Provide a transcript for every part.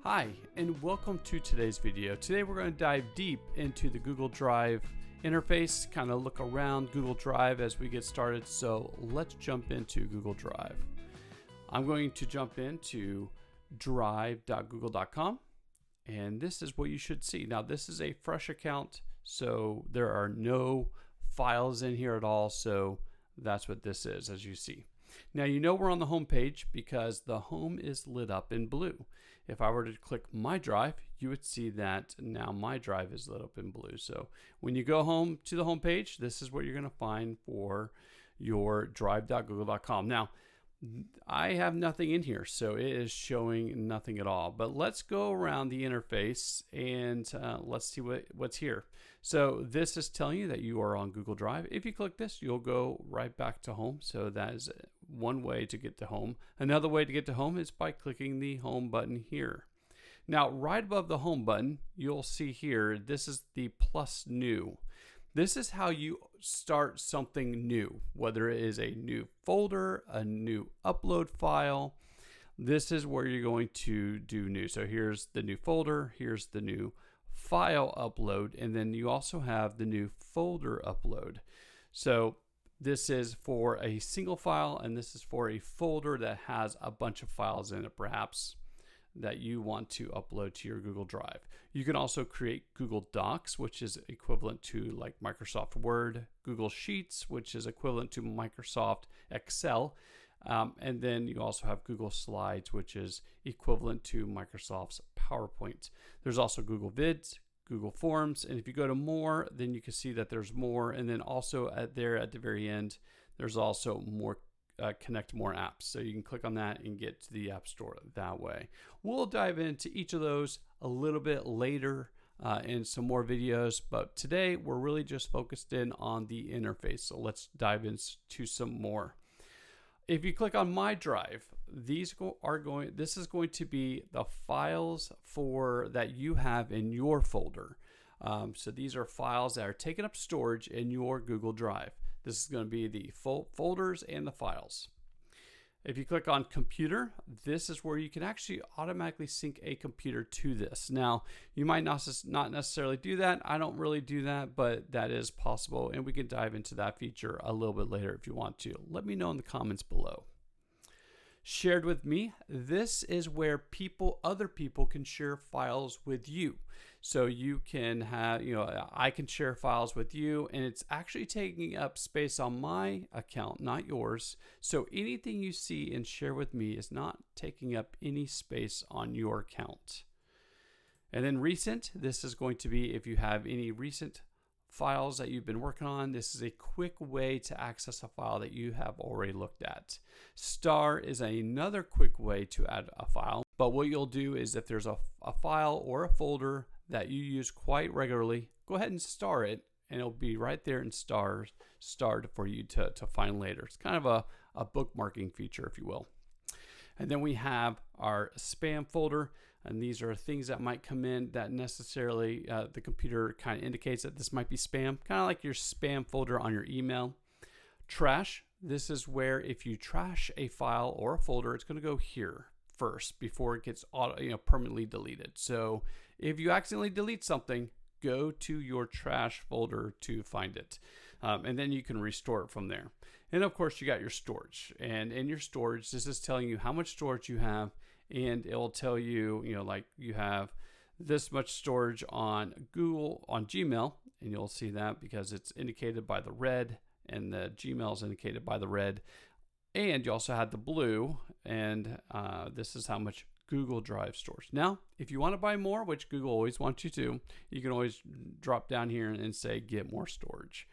Hi, and welcome to today's video. Today we're going to dive deep into the Google Drive interface, kind of look around Google Drive as we get started. So let's jump into Google Drive. I'm going to jump into drive.google.com, and this is what you should see. Now, this is a fresh account, so there are no files in here at all. So that's what this is, as you see. Now, you know we're on the home page because the home is lit up in blue. If I were to click My Drive, you would see that now My Drive is lit up in blue. So when you go home to the home page, this is what you're going to find for your drive.google.com. Now, I have nothing in here, so it is showing nothing at all. But let's go around the interface and let's see what's here. So this is telling you that you are on Google Drive. If you click this, you'll go right back to home. So that is one way to get to home. Another way to get to home is by clicking the home button here. Now, right above the home button, you'll see here, this is the plus new. This is how you start something new, whether it is a new folder, a new upload file. This is where you're going to do new. So here's the new folder, here's the new file upload, and then you also have the new folder upload. So this is for a single file, and this is for a folder that has a bunch of files in it, perhaps, that you want to upload to your Google Drive. You can also create Google Docs, which is equivalent to like Microsoft Word, Google Sheets, which is equivalent to Microsoft Excel, and then you also have Google Slides, which is equivalent to Microsoft's PowerPoint. There's also Google Vids, Google Forms, and if you go to more, then you can see that there's more, and then also at the very end, there's also more connect more apps. So you can click on that and get to the App Store that way. We'll dive into each of those a little bit later in some more videos, but today we're really just focused in on the interface. So let's dive into some more. If you click on My Drive, this is going to be the files that you have in your folder. So these are files that are taking up storage in your Google Drive. This is going to be the folders and the files. If you click on computer, this is where you can actually automatically sync a computer to this. Now, you might not necessarily do that. I don't really do that, but that is possible, and we can dive into that feature a little bit later if you want to. Let me know in the comments below. Shared with me, this is where other people can share files with you. So you can have, I can share files with you, and it's actually taking up space on my account, not yours. So anything you see and share with me is not taking up any space on your account. And then recent, this is going to be if you have any recent files that you've been working on. This is a quick way to access a file that you have already looked at. Star is another quick way to add a file, but what you'll do is if there's a file or a folder that you use quite regularly, go ahead and star it, and it'll be right there in starred for you to find later. It's kind of a bookmarking feature, if you will. And then we have our spam folder, and these are things that might come in that necessarily the computer kind of indicates that this might be spam, kind of like your spam folder on your email. Trash, this is where if you trash a file or a folder, it's going to go here first before it gets permanently deleted. So if you accidentally delete something, go to your trash folder to find it. And then you can restore it from there. And of course, you got your storage. And in your storage, this is telling you how much storage you have. And it will tell you, like you have this much storage on Gmail. And you'll see that because it's indicated by the red, and the Gmail is indicated by the red. And you also had the blue, and this is how much Google Drive stores. Now, if you want to buy more, which Google always wants you to, you can always drop down here and say get more storage.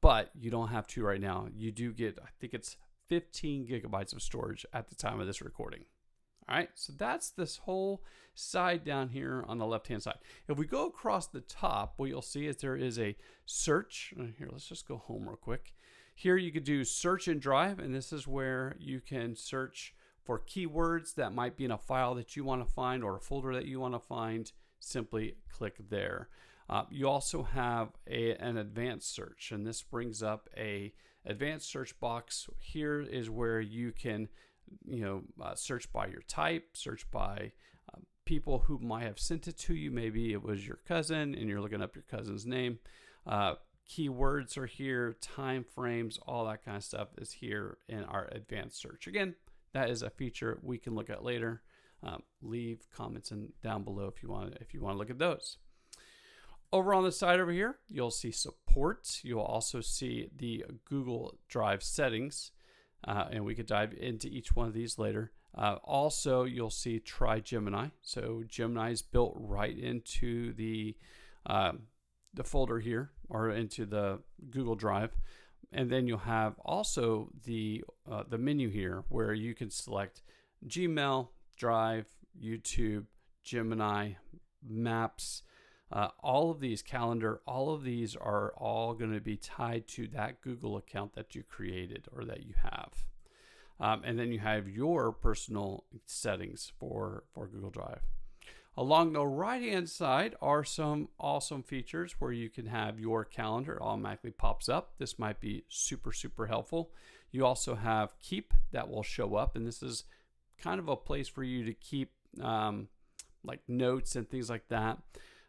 But you don't have to right now. You do get, I think it's 15 gigabytes of storage at the time of this recording. All right, so that's this whole side down here on the left-hand side. If we go across the top, what you'll see is there is a search. Here, let's just go home real quick. Here you could do search in Drive, and this is where you can search for keywords that might be in a file that you want to find or a folder that you want to find. Simply click there. You also have an advanced search, and this brings up a advanced search box. Here is where you can search by your type, search by people who might have sent it to you. Maybe it was your cousin and you're looking up your cousin's name. Keywords are here, time frames, all that kind of stuff is here in our advanced search. Again, that is a feature we can look at later. Leave comments down below if you want to look at those. Over on the side over here, you'll see support. You'll also see the Google Drive settings, and we could dive into each one of these later. Also, you'll see Try Gemini. So Gemini is built right into the folder here, or into the Google Drive. And then you'll have also the menu here where you can select Gmail, Drive, YouTube, Gemini, Maps, all of these, calendar, all of these are all going to be tied to that Google account that you created or that you have. And then you have your personal settings for Google Drive. Along the right-hand side are some awesome features where you can have your calendar automatically pops up. This might be super, super helpful. You also have Keep that will show up, and this is kind of a place for you to keep like notes and things like that.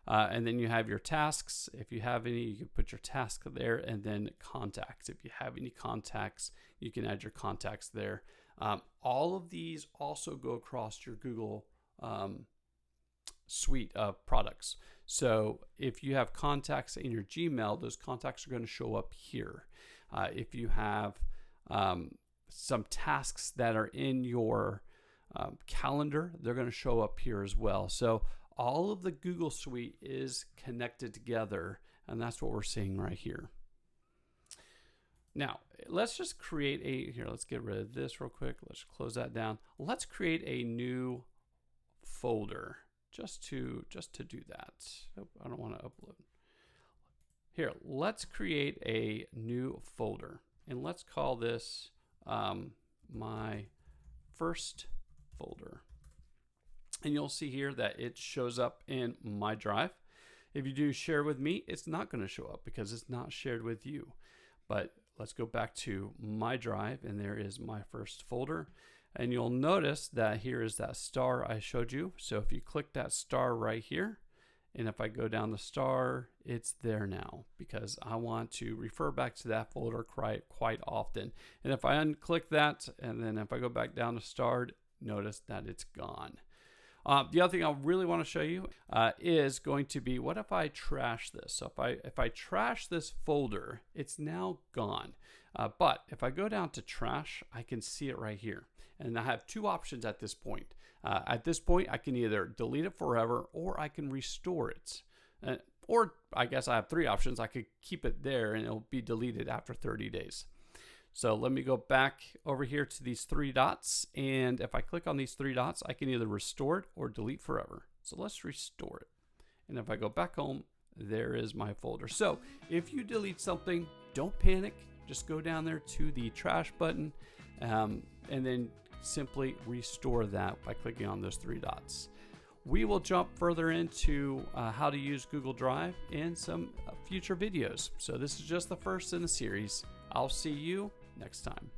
And then you have your tasks. If you have any, you can put your task there, and then contacts. If you have any contacts, you can add your contacts there. All of these also go across your Google suite of products. So if you have contacts in your Gmail, those contacts are going to show up here. If you have some tasks that are in your calendar, they're going to show up here as well. So all of the Google suite is connected together, and that's what we're seeing right here. Now, let's just create let's get rid of this real quick. Let's close that down. Let's create a new folder just to do that. Oh, I don't want to upload. Here, let's create a new folder, and let's call this my first folder. And you'll see here that it shows up in my drive. If you do share with me, it's not going to show up because it's not shared with you. But let's go back to my drive, and there is my first folder. And you'll notice that here is that star I showed you. So if you click that star right here, and if I go down the star, it's there now because I want to refer back to that folder quite often. And if I unclick that, and then if I go back down to starred, notice that it's gone. The other thing I really want to show you is going to be, what if I trash this? So if I trash this folder, it's now gone. But if I go down to trash, I can see it right here. And I have two options at this point. At this point, I can either delete it forever or I can restore it. Or I guess I have three options. I could keep it there and it'll be deleted after 30 days. So let me go back over here to these three dots. And if I click on these three dots, I can either restore it or delete forever. So let's restore it. And if I go back home, there is my folder. So if you delete something, don't panic. Just go down there to the trash button and then simply restore that by clicking on those three dots. We will jump further into how to use Google Drive in some future videos. So this is just the first in the series. I'll see you next time.